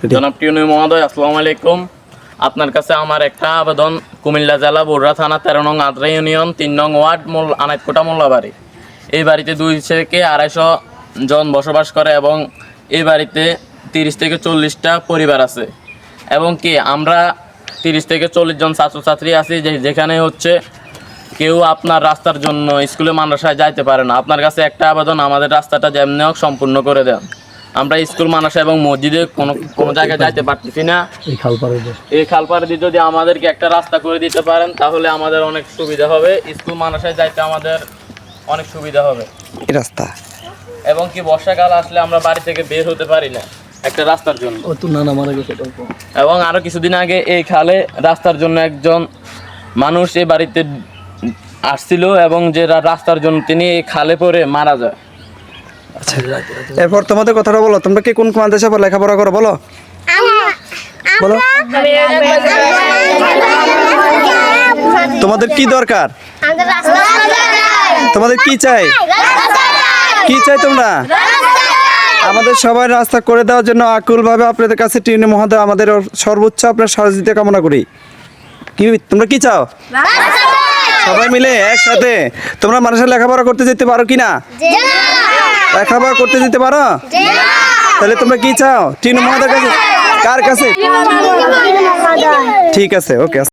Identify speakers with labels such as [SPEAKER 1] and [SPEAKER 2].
[SPEAKER 1] জনাব টিউনি মহোদয়, আসসালামু আলাইকুম। আপনার কাছে আমার একটা আবেদন। কুমিল্লা জেলা বরুড়া থানা 13 নং আদ্রা ইউনিয়ন 3 নং ওয়ার্ড আনাইতকোটা মোল্লাবাড়ি। এই বাড়িতে 2 থেকে 250 জন বসবাস করে এবং এই বাড়িতে 30 থেকে 40টা পরিবার আছে এবং কি আমরা 30 থেকে 40 জন ছাত্রছাত্রী আছি, যেখানে হচ্ছে কেউ আপনার রাস্তার জন্য স্কুলে মাদ্রাসায় যাইতে পারে না। আপনার কাছে একটা আবেদন, আমাদের রাস্তাটা যেমনি হোক সম্পূর্ণ করে দেন। আমরা স্কুল মাদ্রাসা এবং মসজিদে কোনো জায়গায় যাইতে পারতেছি না। এই খালপাড়ে দিয়ে যদি আমাদেরকে একটা রাস্তা করে দিতে পারেন তাহলে আমাদের অনেক সুবিধা হবে। স্কুল মাদ্রাসায় যাইতে আমাদের অনেক সুবিধা হবে
[SPEAKER 2] এই রাস্তা।
[SPEAKER 1] এবং কি বর্ষাকাল আসলে আমরা বাড়ি থেকে বের হতে পারি না একটা রাস্তার জন্য। এবং আরো কিছুদিন আগে এই খালে রাস্তার জন্য একজন মানুষ এই বাড়িতে আসছিল এবং যে রাস্তার জন্য তিনি এই খালে পড়ে মারা যায়।
[SPEAKER 2] আচ্ছা, এরপর তোমাদের কথাটা বলো, তোমরা কি কোন মাদ্রাসায় লেখাপড়া করো বলো বলো। তোমাদের কি দরকার, তোমাদের কি চাই, কি চাই তোমরা? আমাদের সবাই রাস্তা করে দেওয়ার জন্য আকুলভাবে আপনাদের কাছে টিউনি মহোদয় আমাদের সর্বোচ্চ আপনার সহযোগিতা কামনা করি। কি তোমরা কি চাও? সবাই মিলে একসাথে তোমরা মানুষের লেখাপড়া করতে যেতে পারো কি না? লেখাপড়া করতে যেতে পারো? তাহলে তোমরা কি চাও টিউনি মহোদয়ের কাছে? কার কাছে? ঠিক আছে, ওকে।